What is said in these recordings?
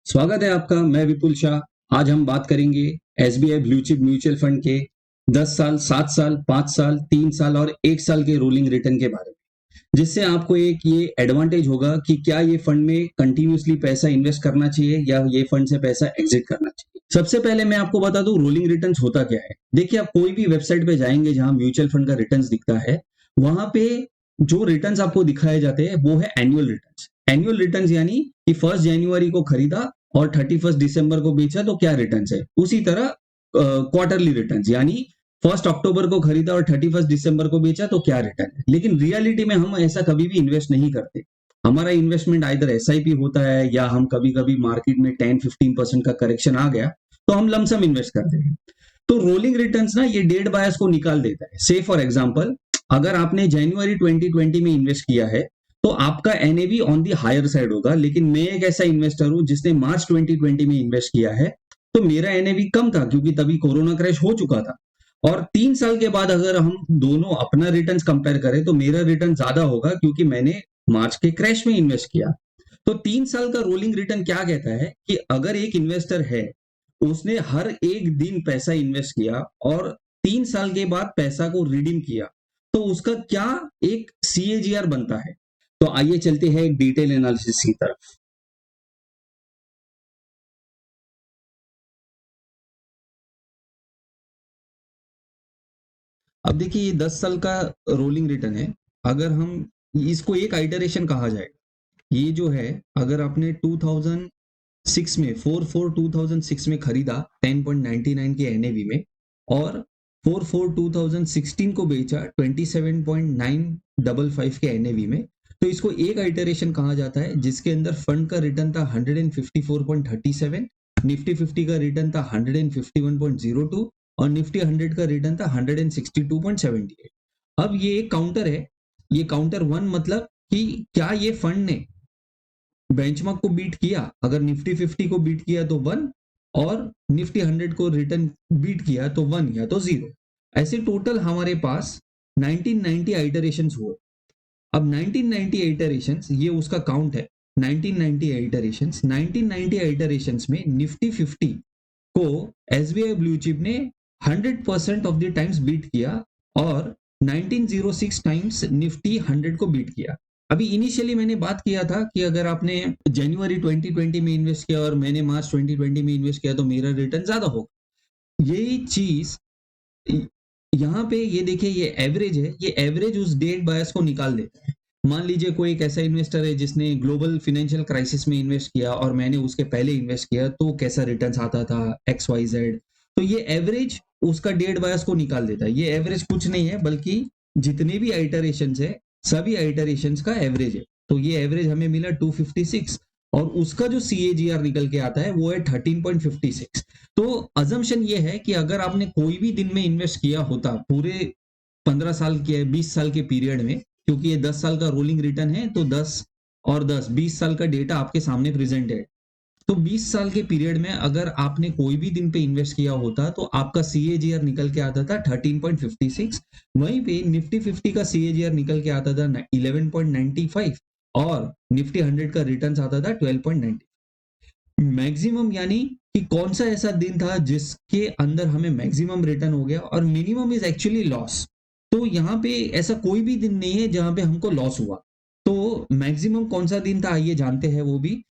स्वागत है आपका। मैं विपुल शाह। आज हम बात करेंगे SBI blue chip mutual fund के 10 साल, 7 साल, 5 साल, 3 साल और 1 साल के रोलिंग रिटर्न के बारे में, जिससे आपको एक ये एडवांटेज होगा कि क्या ये फंड में कंटिन्यूअसली पैसा इन्वेस्ट करना चाहिए या ये फंड से पैसा एग्जिट करना चाहिए। सबसे पहले मैं आपको बता दूं रोलिंग रिटर्न्स होता क्या है। देखिए, आप कोई भी वेबसाइट पे जाएंगे जहां म्यूचुअल फंड का रिटर्न्स दिखता है, वहां पे जो रिटर्न्स आपको दिखाए जाते हैं वो है एनुअल रिटर्न्स। एनुअल रिटर्न्स यानी कि 1 जनवरी को खरीदा और 31 दिसंबर को बेचा तो क्या रिटर्न्स है। उसी तरह क्वार्टरली रिटर्न्स यानी 1 अक्टूबर को खरीदा और 31 दिसंबर को बेचा तो क्या रिटर्न है। लेकिन रियलिटी में हम ऐसा कभी भी इन्वेस्ट नहीं करते। हमारा इन्वेस्टमेंट आइदर एसआईपी होता है या हम कभी कभी मार्केट में 10-15% का करेक्शन आ गया तो हम लमसम इन्वेस्ट करते हैं। तो रोलिंग रिटर्न्स ना ये डेड बायस को निकाल देता है। से फॉर एग्जाम्पल, अगर आपने जनवरी 2020 में इन्वेस्ट किया है तो आपका NAV on the higher side होगा। लेकिन मैं एक ऐसा इन्वेस्टर हूं जिसने मार्च 2020 में इन्वेस्ट किया है, तो मेरा एनएवी कम था क्योंकि तभी कोरोना क्रैश हो चुका था। और 3 साल के बाद अगर हम दोनों अपना रिटर्न्स कंपेयर करें तो मेरा रिटर्न ज्यादा होगा क्योंकि मैंने मार्च के क्रैश में इन्वेस्ट किया। तो 3 साल का रोलिंग रिटर्न क्या कहता है कि अगर एक इन्वेस्टर है, उसने हर एक दिन पैसा इन्वेस्ट किया और 3 साल के बाद पैसा को रिडीम किया, तो उसका क्या एक सीएजीआर बनता है। तो आइए चलते हैं एक डिटेल एनालिसिस की तरफ। अब देखिए, ये 10 साल का रोलिंग रिटर्न है। अगर हम इसको एक आइटरेशन कहा जाए, ये जो है, अगर आपने 2006 में 4/4/2006 में खरीदा 10.99 के एनएवी में और 4/4/2016 को बेचा 27.955 के एनएवी में, तो इसको एक आइटरेशन कहा जाता है जिसके अंदर फंड का रिटर्न था 154.37, निफ्टी 50 का रिटर्न था 151.02 और निफ्टी 100 का रिटर्न था 162.78। अब ये एक काउंटर है। ये काउंटर वन मतलब कि क्या ये फंड ने बेंचमार्क को बीट किया। अगर निफ्टी 50 को बीट किया तो 1 और निफ्टी 100 को रिटर्न बीट किया तो 1 या तो 0। ऐसे टोटल हमारे पास 1990 आइटरेशंस हुए। अब 1990 आइटरेशंस ये उसका काउंट है। 1990 आइटरेशंस में निफ्टी 50 को एसबीआई ब्लू चिप ने 100% ऑफ द टाइम्स बीट किया और 1906 टाइम्स निफ्टी 100 को बीट किया। अभी इनिशियली मैंने बात किया था कि अगर आपने जनवरी 2020 में इन्वेस्ट किया और मैंने मार्च 2020 में इन्वेस्ट किया तो मेरा रिटर्न ज्यादा होगा। यही चीज यहाँ पे ये देखिए, ये एवरेज है। ये एवरेज उस डेट बायस को निकाल देता है। मान लीजिए कोई एक ऐसा इन्वेस्टर है जिसने ग्लोबल फाइनेंशियल क्राइसिस में इन्वेस्ट किया और मैंने उसके पहले इन्वेस्ट किया तो कैसा रिटर्न आता था XYZ। तो ये एवरेज उसका डेट बायस को निकाल देता है। ये एवरेज कुछ नहीं है बल्कि जितने भी आइटरेशंस है सभी आइटरेशंस का एवरेज है। तो ये एवरेज हमें मिला 256 और उसका जो सीएजीआर निकल के आता है वो है 13.56। तो अजम्पशन ये है कि अगर आपने कोई भी दिन में इन्वेस्ट किया होता पूरे 15 साल के 20 साल के पीरियड में, क्योंकि ये 10 साल का रोलिंग रिटर्न है तो 10 और 10 20 साल का डेटा आपके सामने प्रेजेंट है। तो 20 साल के पीरियड में अगर आपने कोई भी दिन पे इन्वेस्ट किया होता तो आपका सीएजीआर निकल के आता था 13.56। वहीं पे निफ्टी 50 का सीएजीआर निकल के आता था 11.95 और निफ्टी 100 का रिटर्न आता था 12.90। मैक्सिमम यानी कि कौन सा ऐसा दिन था जिसके अंदर हमें मैक्सिमम रिटर्न हो गया और मिनिमम इज एक्चुअली लॉस। तो यहाँ पे ऐसा कोई भी दिन नहीं है जहां पे हमको लॉस हुआ। तो मैक्सिमम कौन सा दिन था आइए जानते हैं वो भी।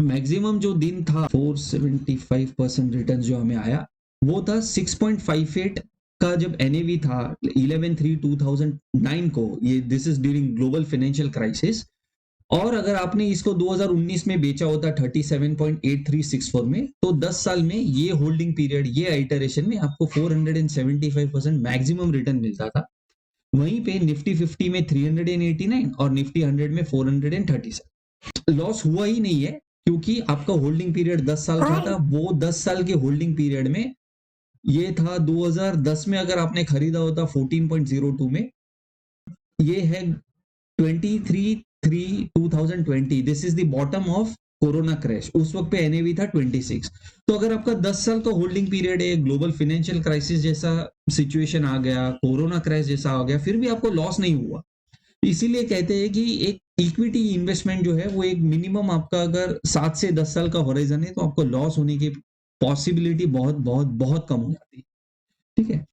मैक्सिमम जो दिन था 475% रिटर्न जो हमें आया वो था 6.58 का जब एनएवी था 11/3/2009 को। ये this is during global financial crisis. और अगर आपने इसको 2019 में बेचा होता 37.8364 में तो 10 साल में ये होल्डिंग पीरियड ये आइटरेशन में आपको 475% मैक्सिमम रिटर्न मिलता था। वहीं पे निफ्टी 50 में 389 और निफ्टी 100 में 437। लॉस हुआ ही नहीं है क्योंकि आपका होल्डिंग पीरियड 10 साल का था। वो 10 साल के होल्डिंग पीरियड में ये था 2010 में अगर आपने खरीदा होता 14.02 में, ये है 23/3/2020। This is the bottom of corona crash. उस वक्त पे एनएवी था 26। तो अगर आपका 10 साल का होल्डिंग पीरियड है, ग्लोबल फाइनेंशियल क्राइसिस जैसा सिचुएशन आ गया, कोरोना क्रैश जैसा आ गया, फिर भी आपको लॉस नहीं हुआ। इसीलिए कहते हैं कि एक इक्विटी इन्वेस्टमेंट जो है वो एक मिनिमम आपका अगर 7 से 10 साल का होराइजन है तो आपको लॉस होने की पॉसिबिलिटी बहुत बहुत बहुत कम हो जाती है। ठीक है,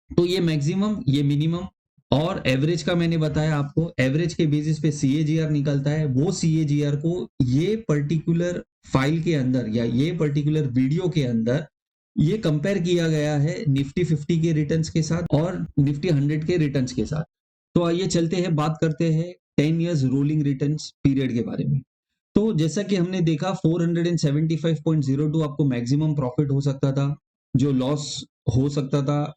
तो ये मैक्सिमम, ये मिनिमम और एवरेज का मैंने बताया आपको। एवरेज के बेसिस पे सीएजीआर निकलता है। वो सीएजीआर को ये पर्टिकुलर फाइल के अंदर या ये पर्टिकुलर वीडियो के अंदर ये कंपेयर किया गया है निफ्टी 50 के रिटर्न्स के साथ और निफ्टी 100 के रिटर्न्स के साथ। तो आइए चलते हैं, बात करते हैं 10 इयर्स रोलिंग रिटर्न्स पीरियड के बारे में। तो जैसा कि हमने देखा 475.02 आपको मैक्सिमम प्रॉफिट हो सकता था, जो लॉस हो सकता था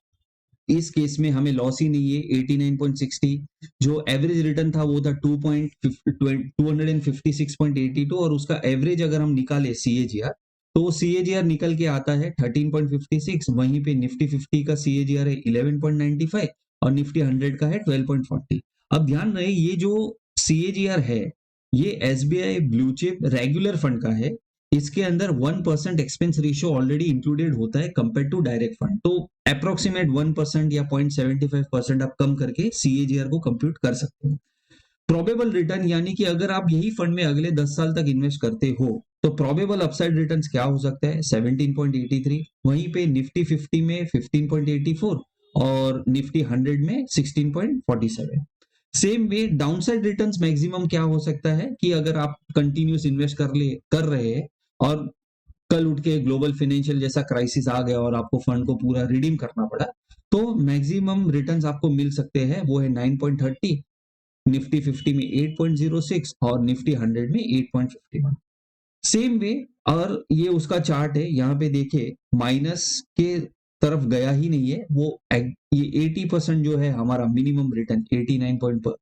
इस केस में हमें लॉस ही नहीं है। 89.60 जो एवरेज रिटर्न था वो था 256.82 और उसका एवरेज अगर हम निकाले सीएजीआर तो सीएजीआर निकल के आता है 13.56। वहीं पे निफ्टी 50 का सीएजीआर है 11.95 और निफ्टी 100 का है 12.40। अब ध्यान रहे ये जो सीएजीआर है ये SBI blue chip regular fund का है। इसके अंदर 1% एक्सपेंस रेशियो ऑलरेडी इंक्लूडेड होता है कंपेयर टू डायरेक्ट फंड। तो अप्रोक्सीमेट 1% या 0.75% आप कम करके सीएजीआर को कंप्यूट कर सकते हो। प्रोबेबल रिटर्न यानी कि अगर आप यही फंड में अगले 10 साल तक इन्वेस्ट करते हो तो प्रोबेबल अपसाइड रिटर्न्स क्या हो सकता है 17.83। वहीं पे निफ्टी 50 में 15.84 और निफ्टी 100 में 16.47। Same way downside returns maximum क्या हो सकता है कि अगर आप कंटिन्यूस इन्वेस्ट कर रहे हैं और कल उठ के ग्लोबल फाइनेंशियल जैसा क्राइसिस आ गया और आपको फंड को पूरा रिडीम करना पड़ा तो मैक्सिमम रिटर्न्स आपको मिल सकते हैं वो है 9.30, निफ्टी 50 में 8.06 और निफ्टी 100 में 8.51। सेम वे, और ये उसका चार्ट है, यहाँ पे देखिए माइनस के तरफ गया ही नहीं है वो। ये 80% जो है हमारा मिनिमम रिटर्न 89 पॉइंट पर,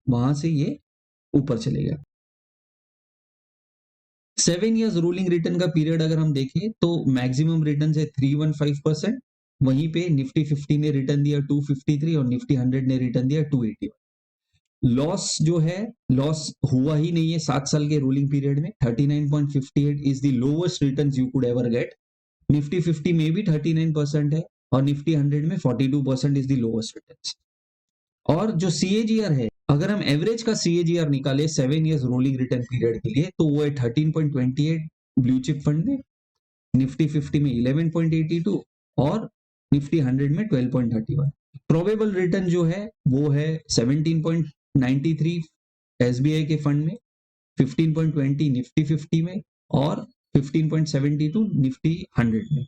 वहां से ये ऊपर चलेगा। 7 इयर्स रोलिंग रिटर्न का पीरियड अगर हम देखें तो मैक्सिमम रिटर्न है 315%। वहीं पे निफ्टी 50 ने रिटर्न दिया 253 और निफ्टी 100 ने रिटर्न दिया 281। लॉस जो है, लॉस हुआ ही नहीं है 7 साल के रोलिंग पीरियड में। 39.58 is the lowest return you could ever get. Nifty 50 में भी 39% है और निफ्टी 100 में 42% इज द लोवेस्ट रिटर्न। और जो सीएजीआर है, अगर हम एवरेज का सीएजीआर निकाले 7 इयर्स रोलिंग रिटर्न पीरियड के लिए तो वो है 13.28 ब्लू चिप फंड में, निफ्टी 50 में 11.82 और निफ्टी 100 में 12.31। प्रोबेबल रिटर्न जो है वो है 17.93 एसबीआई के फंड में, 15.20 निफ्टी 50 में और 15.72 निफ्टी 100 में।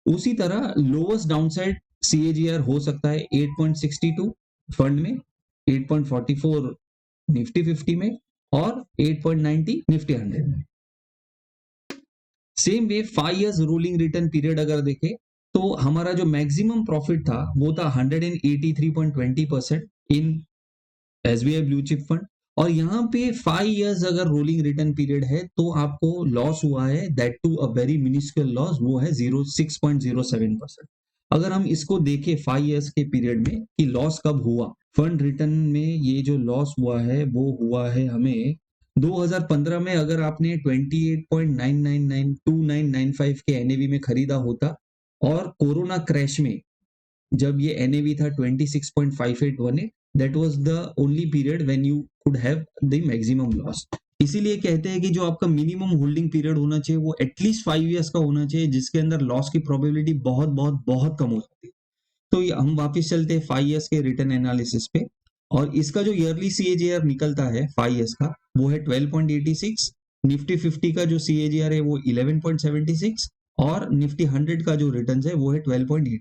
उसी तरह लोवेस्ट डाउनसाइड सीएजीआर हो सकता है 8.62 फंड में, 8.44 निफ्टी 50 में और 8.90 निफ्टी 100 में। Same way 5 years rolling return period अगर देखें तो हमारा जो मैक्सिमम प्रॉफिट था वो था 183.20% इन एसबीआई ब्लू चिप फंड। और यहाँ पे 5 इयर्स अगर रोलिंग रिटर्न पीरियड है तो आपको लॉस हुआ है, that to a very minuscule loss, वो है 6.07%। अगर हम इसको देखें 5 इयर्स के पीरियड में कि लॉस कब हुआ, फंड रिटर्न में ये जो लॉस हुआ है वो हुआ है हमें 2015 में। अगर आपने 28.9992995 के एनएवी में खरीदा होता और कोरोना क्रैश में जब ये एनएवी था 26.5818, that was the only period when you could have the maximum loss. इसीलिए कहते हैं कि जो आपका मिनिमम होल्डिंग पीरियड होना चाहिए वो एटलीस्ट 5 इयर्स का होना चाहिए, जिसके अंदर लॉस की प्रोबेबिलिटी बहुत बहुत बहुत कम हो जाती है। तो ये हम वापस चलते हैं 5 इयर्स के रिटर्न एनालिसिस पे, और इसका जो ईयरली सीएजीआर निकलता है 5 इयर्स का वो है 12.86। निफ्टी 50 का जो सीएजीआर है वो 11.76 और निफ्टी 100 का जो रिटर्न है वो है 12.80।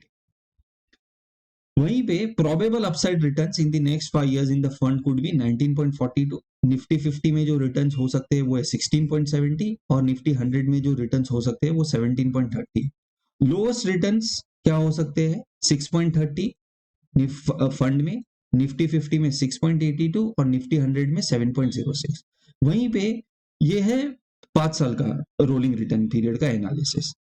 वहीं पे probable upside returns in the next 5 years in the fund could be 19.42। Nifty 50 में जो रिटर्न्स हो सकते हैं वो है 16.70 और निफ्टी 100 में जो रिटर्न्स हो सकते हैं वो 17.30। लोएस्ट रिटर्न्स क्या हो सकते हैं 6.30 फंड में, निफ्टी 50 में 6.82 और निफ्टी 100 में 7.06। वहीं पे ये है 5 साल का रोलिंग रिटर्न पीरियड का एनालिसिस।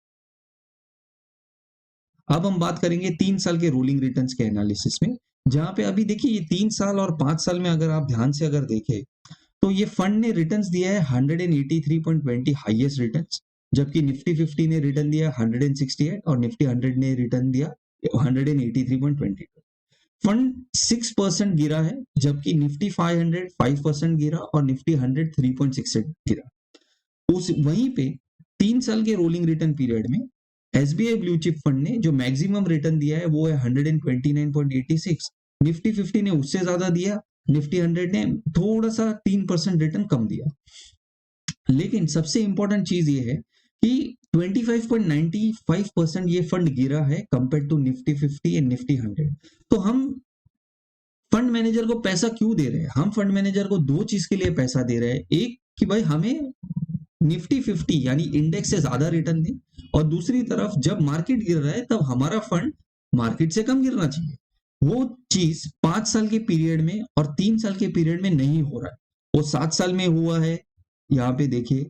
अब हम बात करेंगे 3 साल के रोलिंग रिटर्न्स के एनालिसिस में, जहां पे अभी देखिए ये 3 साल और 5 साल में अगर आप ध्यान से अगर देखें तो ये फंड ने रिटर्न्स दिया है 183.20 हाईएस्ट रिटर्न्स, जबकि निफ्टी 50 ने रिटर्न दिया 168 और निफ्टी 100 ने रिटर्न दिया 183.22। फंड 6% गिरा है, जबकि निफ्टी 500 5% गिरा और निफ्टी 100 3.68 गिरा। उस वहीं पे 3 साल के रोलिंग रिटर्न पीरियड में एसबीआई ब्लू चिप फंड ने जो मैक्सिमम रिटर्न दिया है वो है 129.86। निफ्टी 50 ने उससे ज्यादा दिया, निफ्टी 100 ने थोड़ा सा 3% रिटर्न कम दिया। लेकिन सबसे इंपॉर्टेंट चीज ये है कि 25.95% ये फंड गिरा है compare to Nifty 50 and Nifty 100। तो हम फंड मैनेजर को पैसा क्यों दे रहे हैं? हम फंड मैनेजर को दो चीज के लिए पैसा दे रहे हैं। एक कि भाई हमें निफ्टी 50 यानी इंडेक्स से ज्यादा रिटर्न दे, और दूसरी तरफ जब मार्केट गिर रहा है तब हमारा फंड मार्केट से कम गिरना चाहिए। वो चीज 5 साल के पीरियड में और 3 साल के पीरियड में नहीं हो रहा है। वो 7 साल में हुआ है, यहाँ पे देखिए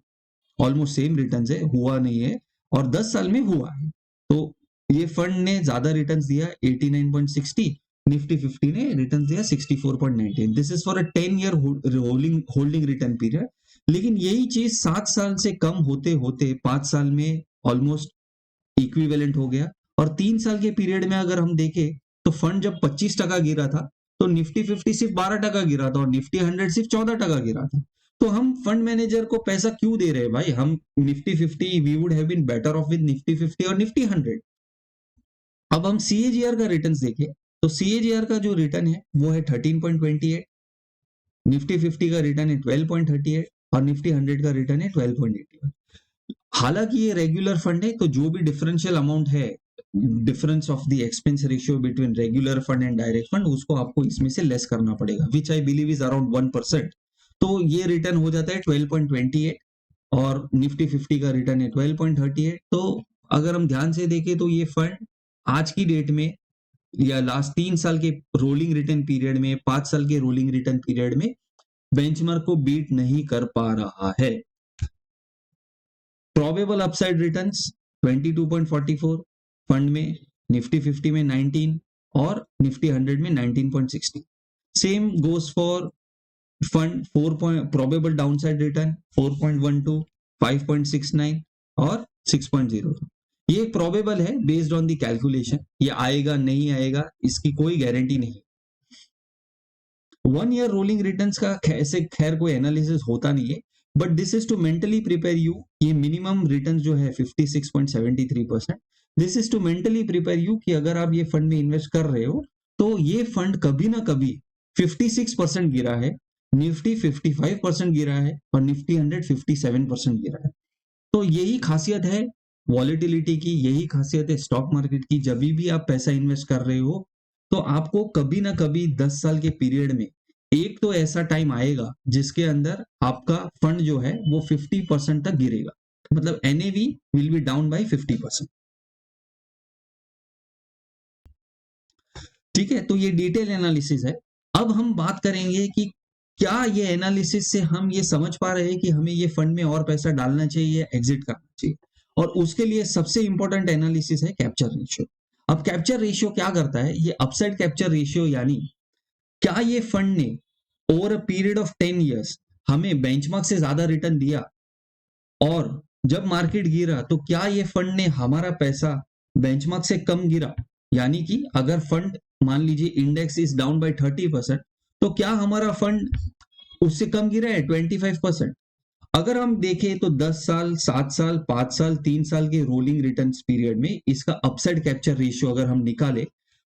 ऑलमोस्ट सेम रिटर्न है, हुआ नहीं है, और 10 साल में हुआ है। तो ये फंड ने ज्यादा रिटर्न दिया 89.60, निफ्टी 50 ने रिटर्न दिया 64.19। This is for a 10 year holding return period. लेकिन यही चीज 7 साल से कम होते होते 5 साल में ऑलमोस्ट इक्विवेलेंट हो गया। और 3 साल के पीरियड में अगर हम देखें तो फंड जब 25% गिरा था तो निफ्टी 50 सिर्फ 12% गिरा था और निफ्टी 100 सिर्फ 14% गिरा था। तो हम फंड मैनेजर को पैसा क्यों दे रहे हैं भाई? हम Nifty 50 we would have been better off with Nifty 50 और निफ्टी 100। अब हम सीएजीआर का रिटर्न देखें तो सीएजीआर का जो रिटर्न है वो है 13.28, निफ्टी 50 का रिटर्न है 12.38 और निफ्टी 100 का रिटर्न है 12.81। हालांकि ये रेगुलर फंड है, तो जो भी डिफरेंशियल अमाउंट है, difference of the expense ratio between regular fund and direct fund, उसको आपको इसमें से लेस करना पड़ेगा, विच आई बिलीव इज अराउंड 1%। तो ये रिटर्न हो जाता है 12.28 और निफ्टी 50 का रिटर्न है 12.38। तो अगर हम ध्यान से देखें तो ये फंड आज की डेट में या लास्ट 3 साल के रोलिंग रिटर्न पीरियड में, 5 साल के रोलिंग रिटर्न पीरियड में बेंचमार्क को बीट नहीं कर पा रहा है। प्रोबेबल अपसाइड रिटर्न्स 22.44 फंड में, निफ्टी 50 में 19 और निफ्टी 100 में 19.60। Same goes for fund 4 probable downside return 4.12, 5.69 और 6.02। ये प्रोबेबल है बेस्ड ऑन द कैलकुलेशन, ये आएगा नहीं आएगा इसकी कोई गारंटी नहीं। 1 ईयर रोलिंग रिटर्न्स का ऐसे खैर कोई एनालिसिस होता नहीं है, but this is to mentally prepare you. ये मिनिमम रिटर्न जो है 56.73%, this is to mentally prepare you कि अगर आप ये फंड में इन्वेस्ट कर रहे हो तो ये फंड कभी ना कभी 56% गिरा है, निफ्टी 55% गिरा है और निफ्टी 100 57% गिरा है। तो यही खासियत है वॉलेटिलिटी की, यही खासियत है स्टॉक मार्केट की। जब भी आप पैसा इन्वेस्ट कर रहे हो तो आपको कभी ना कभी 10 साल के पीरियड में एक तो ऐसा टाइम आएगा जिसके अंदर आपका फंड जो है वो 50% तक गिरेगा, मतलब NAV will be down by 50%। ठीक है, तो ये डिटेल एनालिसिस है। अब हम बात करेंगे कि क्या ये एनालिसिस से हम ये समझ पा रहे हैं कि हमें ये फंड में और पैसा डालना चाहिए या एग्जिट करना चाहिए। और उसके लिए सबसे इंपॉर्टेंट एनालिसिस है कैप्चर रेशियो। अब कैप्चर रेशियो क्या करता है? ये अपसाइड कैप्चर रेशियो, यानी क्या ये फंड ने over a period of 10 years हमें बेंचमार्क से ज्यादा रिटर्न दिया, और जब मार्केट गिरा तो क्या ये फंड ने हमारा पैसा बेंचमार्क से कम गिरा, यानी कि अगर फंड मान लीजिए इंडेक्स इज डाउन बाय 30%, तो क्या हमारा फंड उससे कम गिरा है 25%? अगर हम देखें तो 10 साल, 7 साल, 5 साल, 3 साल के रोलिंग रिटर्न पीरियड में इसका अपसाइड कैप्चर रेशियो अगर हम निकाले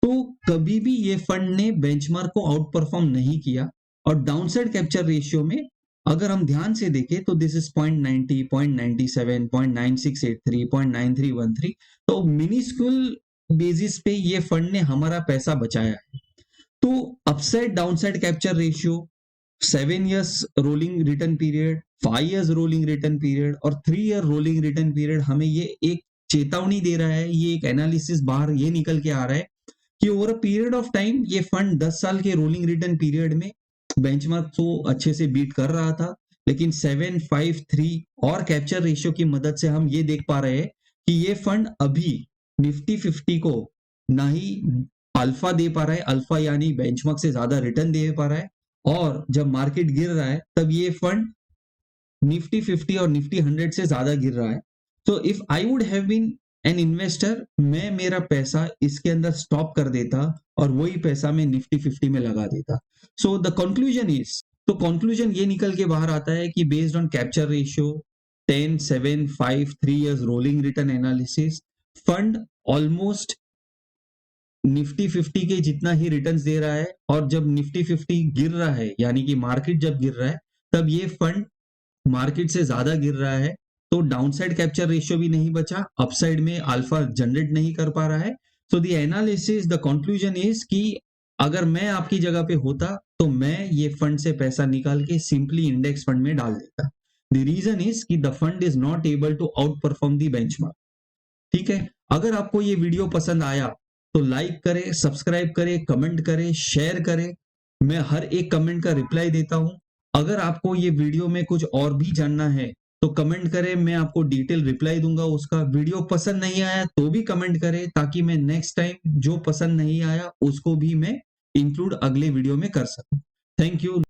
तो कभी भी ये फंड ने बेंचमार्क को आउट परफॉर्म नहीं किया। और डाउनसाइड कैप्चर रेशियो में अगर हम ध्यान से देखें तो दिस इज 0.90, 0.97, 0.9683, 0.9313। तो मिनिस्क्यूल बेसिस पे ये फंड ने हमारा पैसा बचाया है। तो upside downside capture ratio, 7 years rolling return period, 5 years rolling return period और 3 ईयर रोलिंग रिटर्न पीरियड हमें ये एक चेतावनी दे रहा है, ये एक एनालिसिस बाहर ये निकल के आ रहा है कि over a period of time ये फंड 10 साल के रोलिंग रिटर्न पीरियड में बेंचमार्क तो अच्छे से बीट कर रहा था, लेकिन 7, 5, 3 और कैप्चर रेशियो की मदद से हम ये देख पा रहे हैं कि ये फंड अभी निफ्टी 50 को ना ही अल्फा दे पा रहा है, अल्फा यानी बेंचमार्क से ज्यादा रिटर्न दे पा रहा है, और जब मार्केट गिर रहा है तब ये फंड निफ्टी 50 और निफ्टी 100 से ज्यादा गिर रहा है। तो if I would have been an investor मैं मेरा पैसा इसके अंदर स्टॉप कर देता और वही पैसा मैं निफ्टी 50 में लगा देता। सो द कंक्लूजन इज, तो कंक्लूजन ये निकल के बाहर आता है कि based on capture ratio 10, 7, 5, 3 years rolling return analysis, fund almost Nifty 50 के जितना ही रिटर्न्स दे रहा है। और जब निफ्टी 50 गिर रहा है, यानी कि मार्केट जब गिर रहा है, तब ये फंड मार्केट से ज्यादा गिर रहा है, तो डाउनसाइड कैप्चर रेशियो भी नहीं बचा, अपसाइड में अल्फा जनरेट नहीं कर पा रहा है। So the analysis, the conclusion is कि अगर मैं आपकी जगह पे होता तो मैं ये फंड से पैसा निकाल के सिंपली इंडेक्स फंड में डाल देता। द रीजन इज कि the fund is not able to outperform the benchmark. ठीक है, अगर आपको ये वीडियो पसंद आया तो लाइक करें, सब्सक्राइब करें, कमेंट करें, शेयर करें। मैं हर एक कमेंट का रिप्लाई देता हूं। अगर आपको ये वीडियो में कुछ और भी जानना है तो कमेंट करें, मैं आपको डिटेल रिप्लाई दूंगा उसका। वीडियो पसंद नहीं आया तो भी कमेंट करें, ताकि मैं नेक्स्ट टाइम जो पसंद नहीं आया उसको भी मैं इंक्लूड अगले वीडियो में कर सकूं। Thank you.